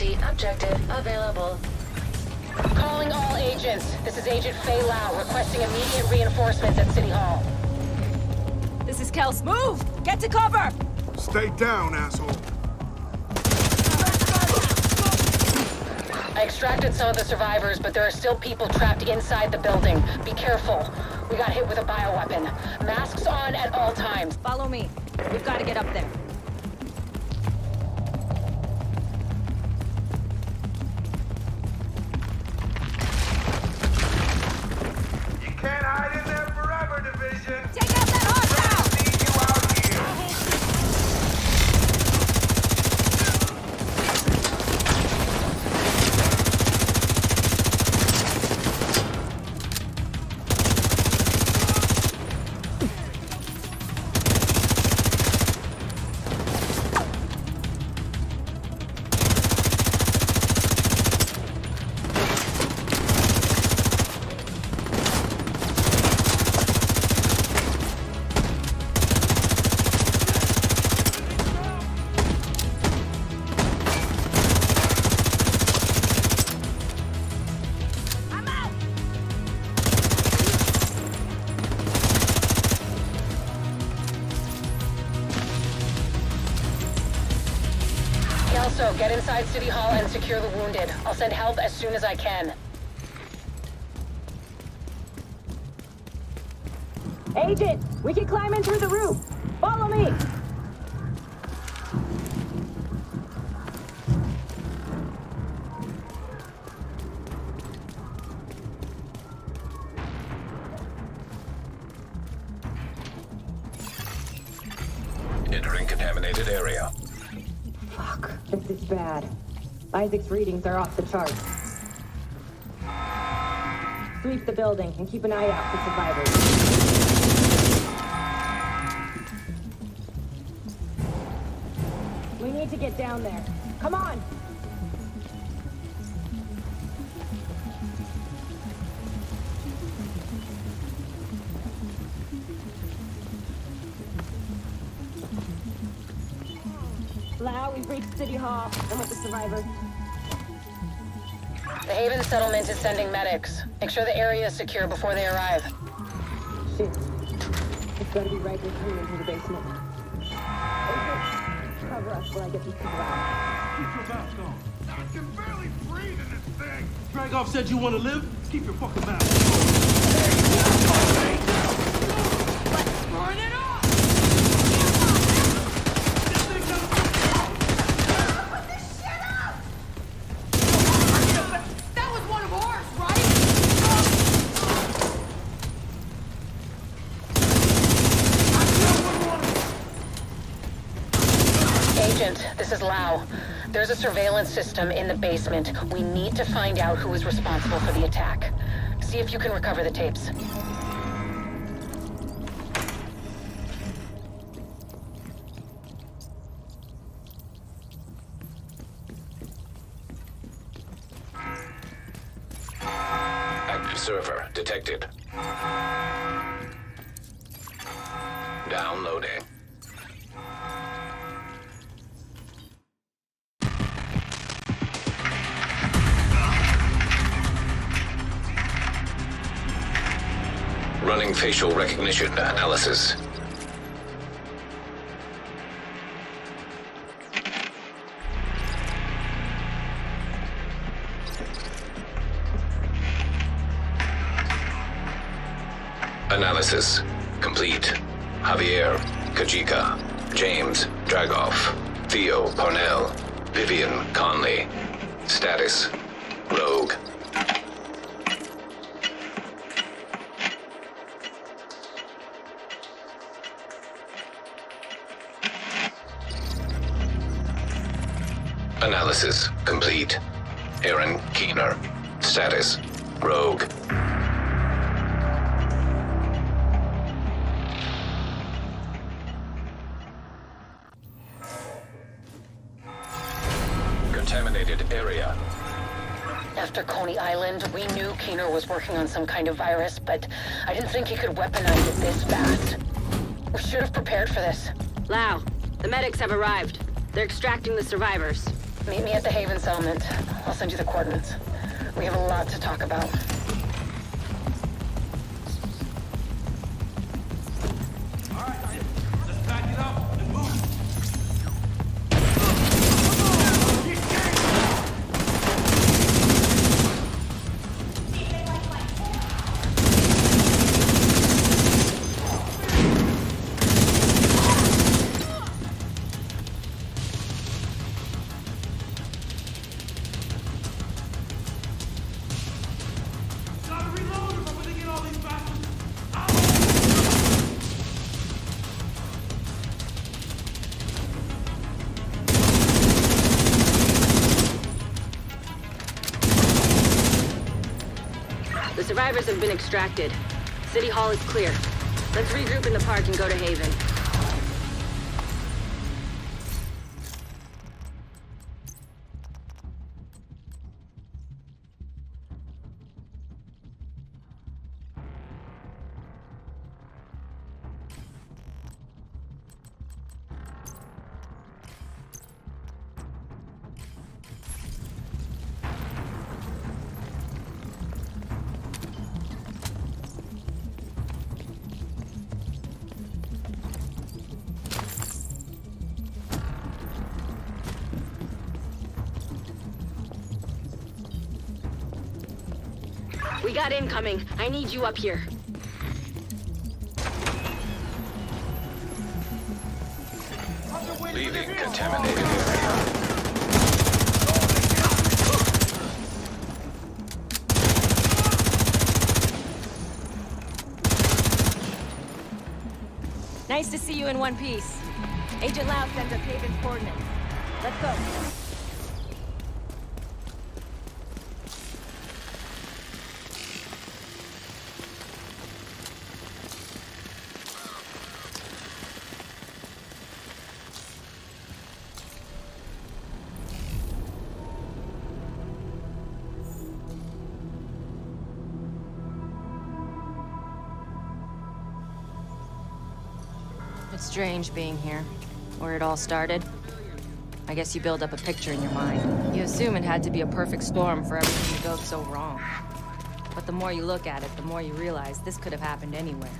Multi objective available. Calling all agents. This is Agent Faye Lau requesting immediate reinforcements at City Hall. This is Kels. Move! Get to cover! Stay down, asshole. I extracted some of the survivors, but there are still people trapped inside the building. Be careful. We got hit with a bioweapon. Masks on at all times. Follow me. We've got to get up there. You can't hide in there forever, Division. Take out that hostile! Need you out here. Kelso, get inside City Hall and secure the wounded. I'll send help as soon as I can. Agent, we can climb in through the roof. Follow me. Entering contaminated area. Fuck, this is bad. Isaac's readings are off the charts. Sweep the building and keep an eye out for survivors. We need to get down there. Come on! Lau, we've reached City Hall. I'm with the survivors. The Haven settlement is sending medics. Make sure the area is secure before they arrive. Shit. It's gotta be right with you into the basement. Okay. Cover us while I get these people out. Keep your mouth on. I can barely breathe in this thing. Dragoff said you want to live? Keep your fucking mouth. Burn it off! That was one of ours, right? Agent, this is Lau. There's a surveillance system in the basement. We need to find out who is responsible for the attack. See if you can recover the tapes. Active server detected. Downloading. Running facial recognition analysis. Analysis complete. Javier, Kajika, James, Dragoff, Theo, Parnell, Vivian, Conley. Status, Rogue. Analysis complete. Aaron Keener. Status, Rogue. Contaminated area. After Coney Island, we knew Keener was working on some kind of virus, but I didn't think he could weaponize it this fast. We should have prepared for this. Lau, the medics have arrived. They're extracting the survivors. Meet me at the Haven settlement. I'll send you the coordinates. We have a lot to talk about. Alright, let's back it up and move. Gotta reload if I'm gonna get all these bastards. The survivors have been extracted. City Hall is clear. Let's regroup in the park and go to Haven. We got incoming. I need you up here. Leaving contaminated area. Nice to see you in one piece. Agent Lau sends us Haven's coordinates. Let's go. It's strange being here, where it all started. I guess you build up a picture in your mind. You assume it had to be a perfect storm for everything to go so wrong. But the more you look at it, the more you realize this could have happened anywhere.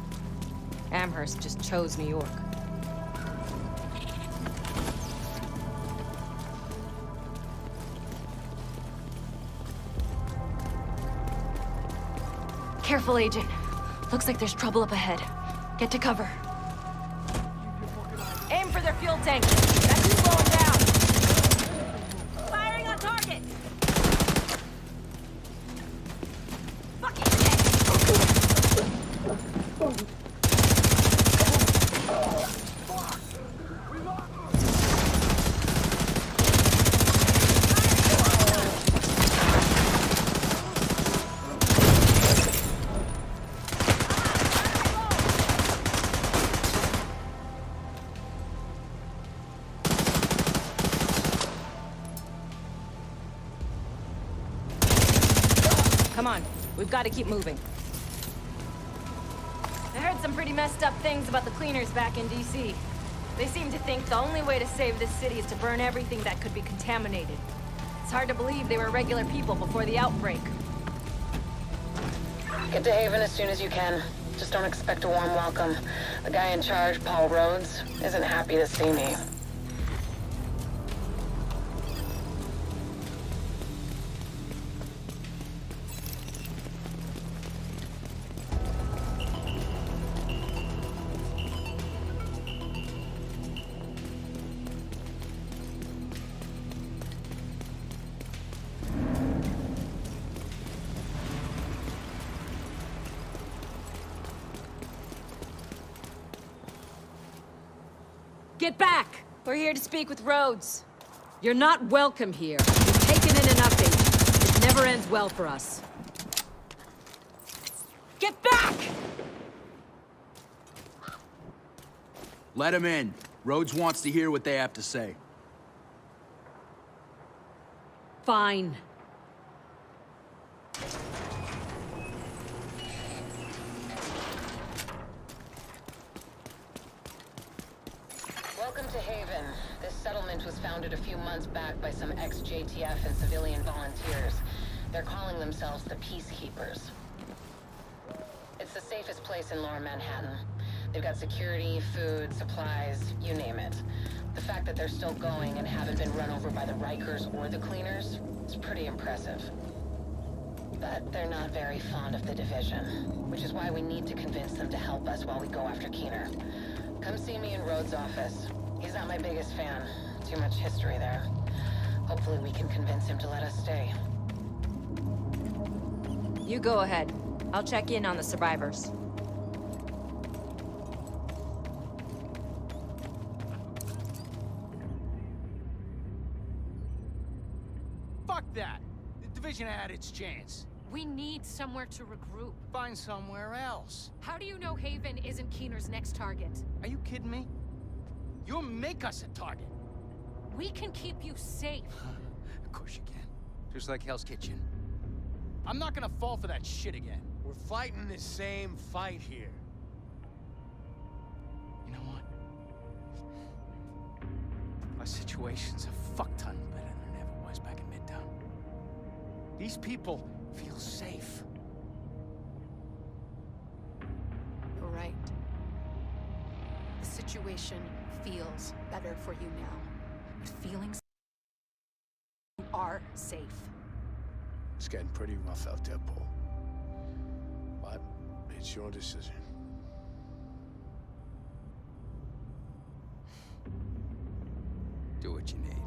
Amherst just chose New York. Careful, Agent. Looks like there's trouble up ahead. Get to cover. Aim for their fuel tank. That's who's slowing down. Firing on target. Fucking shit. Come on, we've got to keep moving. I heard some pretty messed up things about the cleaners back in DC. They seem to think the only way to save this city is to burn everything that could be contaminated. It's hard to believe they were regular people before the outbreak. Get to Haven as soon as you can. Just don't expect a warm welcome. The guy in charge, Paul Rhodes, isn't happy to see me. Get back! We're here to speak with Rhodes. You're not welcome here. We've taken in enough, Agent. It never ends well for us. Get back! Let him in. Rhodes wants to hear what they have to say. Fine. Welcome to Haven. This settlement was founded a few months back by some ex-JTF and civilian volunteers. They're calling themselves the Peacekeepers. It's the safest place in Lower Manhattan. They've got security, food, supplies, you name it. The fact that they're still going and haven't been run over by the Rikers or the Cleaners is pretty impressive. But they're not very fond of the division, which is why we need to convince them to help us while we go after Keener. Come see me in Rhodes' office. He's not my biggest fan. Too much history there. Hopefully we can convince him to let us stay. You go ahead. I'll check in on the survivors. Fuck that! The division had its chance. We need somewhere to regroup. Find somewhere else. How do you know Haven isn't Keener's next target? Are you kidding me? You'll make us a target. We can keep you safe. Of course you can. Just like Hell's Kitchen. I'm not gonna fall for that shit again. We're fighting the same fight here. You know what? Our situation's a fuck ton better than it ever was back in Midtown. These people feel safe. You're right. The situation feels better for you now. But feelings are safe. It's getting pretty rough out there, Paul. But it's your decision. Do what you need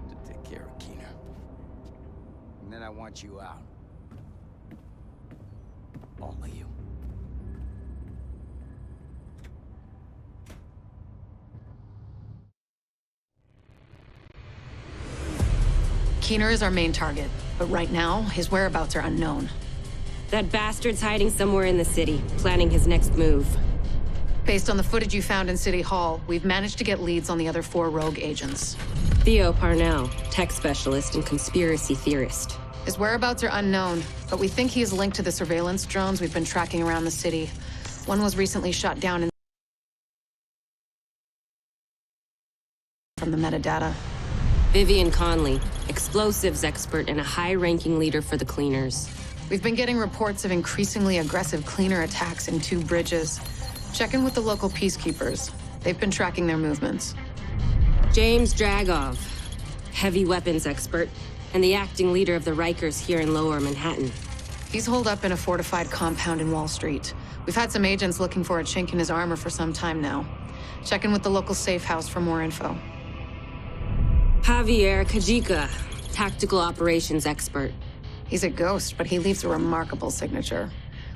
to take care of Keener. And then I want you out. All of you. Keener is our main target, but right now, his whereabouts are unknown. That bastard's hiding somewhere in the city, planning his next move. Based on the footage you found in City Hall, we've managed to get leads on the other 4 rogue agents. Theo Parnell, tech specialist and conspiracy theorist. His whereabouts are unknown, but we think he is linked to the surveillance drones we've been tracking around the city. One was recently shot down from the metadata. Vivian Conley, explosives expert and a high-ranking leader for the Cleaners. We've been getting reports of increasingly aggressive Cleaner attacks in 2 bridges. Check in with the local peacekeepers. They've been tracking their movements. James Dragov, heavy weapons expert, and the acting leader of the Rikers here in Lower Manhattan. He's holed up in a fortified compound in Wall Street. We've had some agents looking for a chink in his armor for some time now. Check in with the local safe house for more info. Javier Kajika, tactical operations expert. He's a ghost, but he leaves a remarkable signature.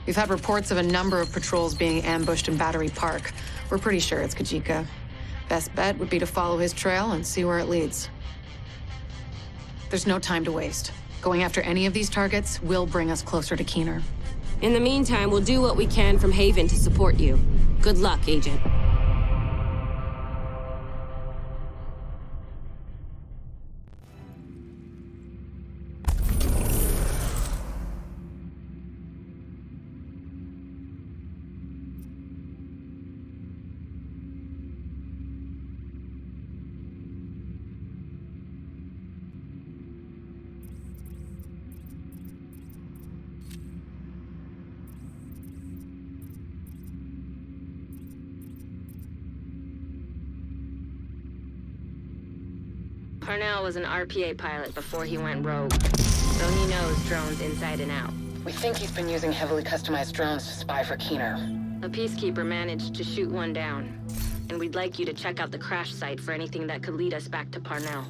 We've had reports of a number of patrols being ambushed in Battery Park. We're pretty sure it's Kajika. Best bet would be to follow his trail and see where it leads. There's no time to waste. Going after any of these targets will bring us closer to Keener. In the meantime, we'll do what we can from Haven to support you. Good luck, Agent. Parnell was an RPA pilot before he went rogue, so he knows drones inside and out. We think he's been using heavily customized drones to spy for Keener. A peacekeeper managed to shoot one down, and we'd like you to check out the crash site for anything that could lead us back to Parnell.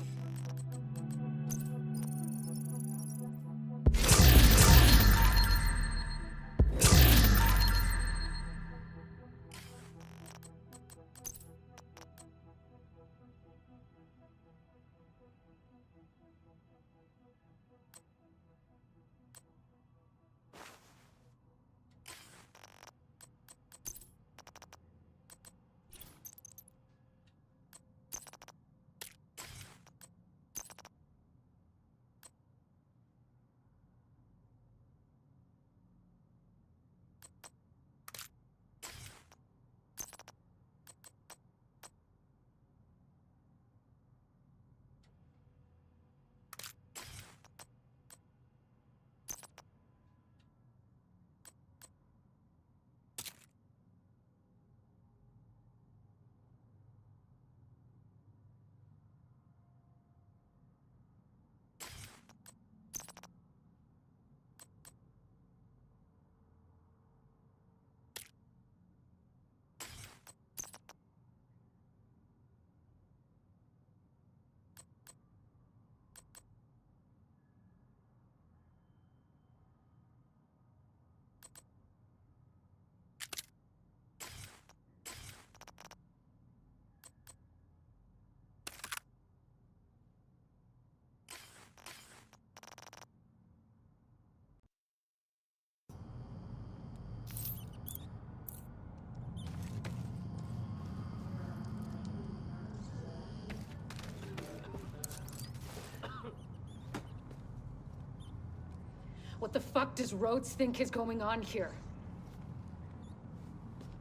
What the fuck does Rhodes think is going on here?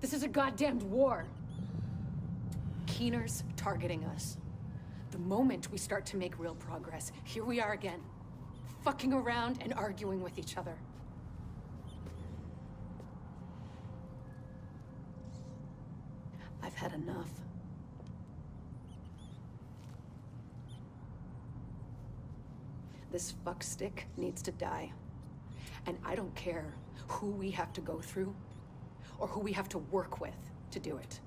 This is a goddamned war. Keener's targeting us. The moment we start to make real progress, here we are again. Fucking around and arguing with each other. I've had enough. This fuckstick needs to die. And I don't care who we have to go through or who we have to work with to do it.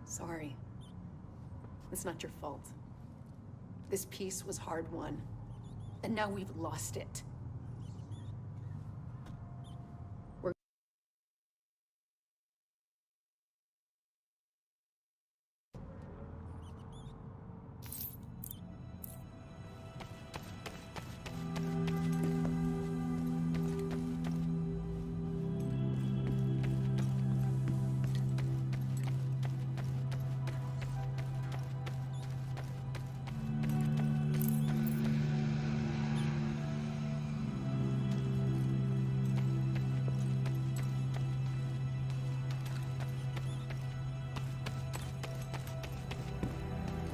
Sorry. It's not your fault. This peace was hard won, and now we've lost it.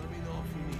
Let me know if you need.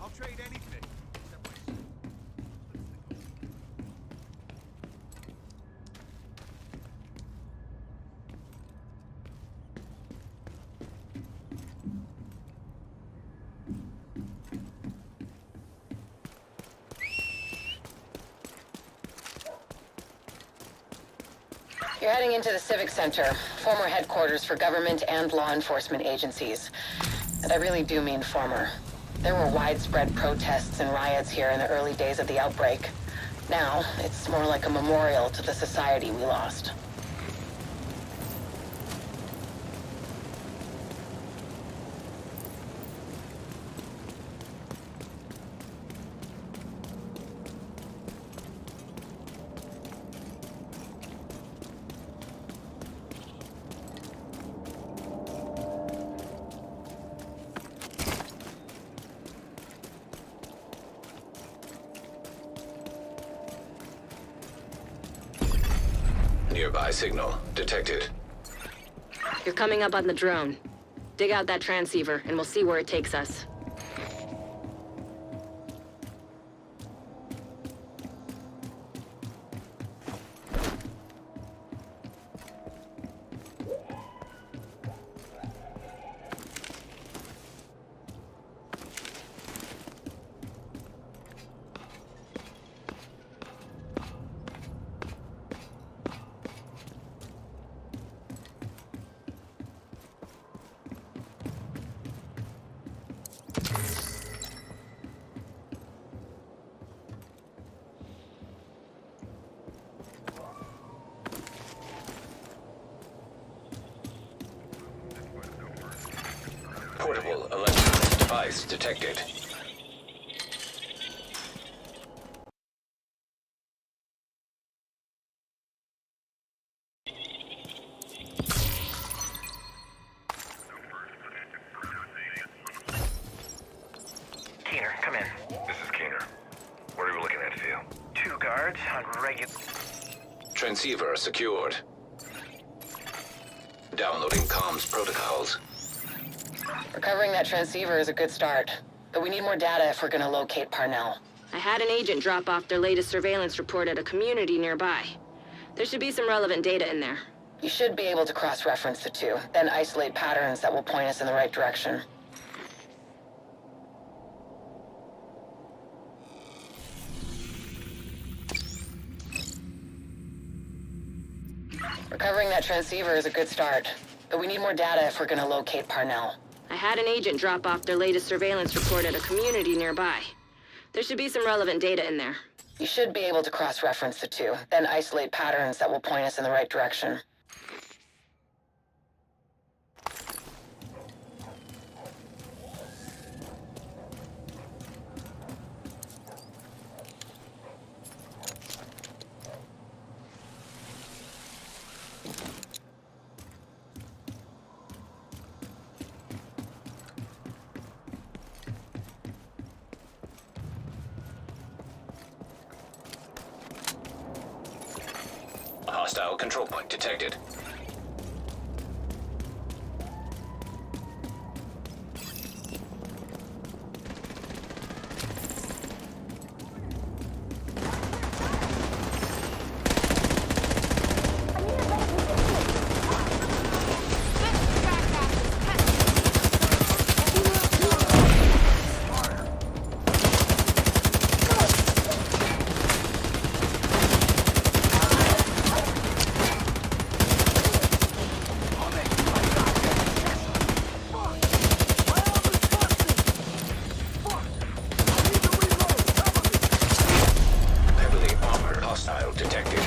I'll trade anything. You're heading into the Civic Center, former headquarters for government and law enforcement agencies. And I really do mean former. There were widespread protests and riots here in the early days of the outbreak. Now, it's more like a memorial to the society we lost. Nearby signal detected. You're coming up on the drone. Dig out that transceiver, and we'll see where it takes us. Portable electronic device detected. Keener, come in. This is Keener. What are we looking at, Theo? 2 guards on regular... Transceiver secured. Downloading comms protocols. Recovering that transceiver is a good start, but we need more data if we're gonna locate Parnell. I had an agent drop off their latest surveillance report at a community nearby. There should be some relevant data in there. You should be able to cross-reference the two, then isolate patterns that will point us in the right direction. Recovering that transceiver is a good start, but we need more data if we're gonna locate Parnell. I had an agent drop off their latest surveillance report at a community nearby. There should be some relevant data in there. You should be able to cross-reference the two, then isolate patterns that will point us in the right direction. Hostile control point detected. Heavily armored hostile detected.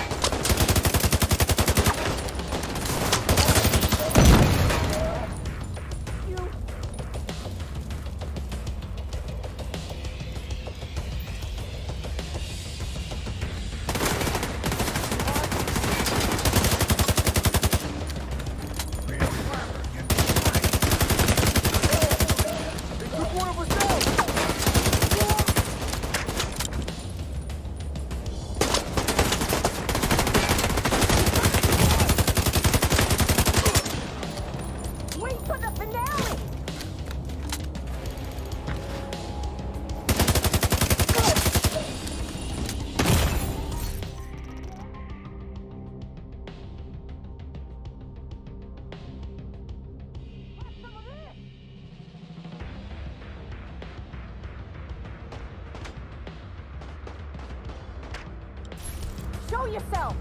Show yourself!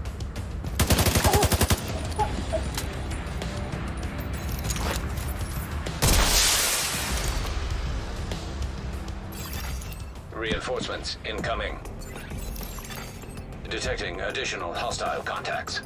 Reinforcements incoming. Detecting additional hostile contacts.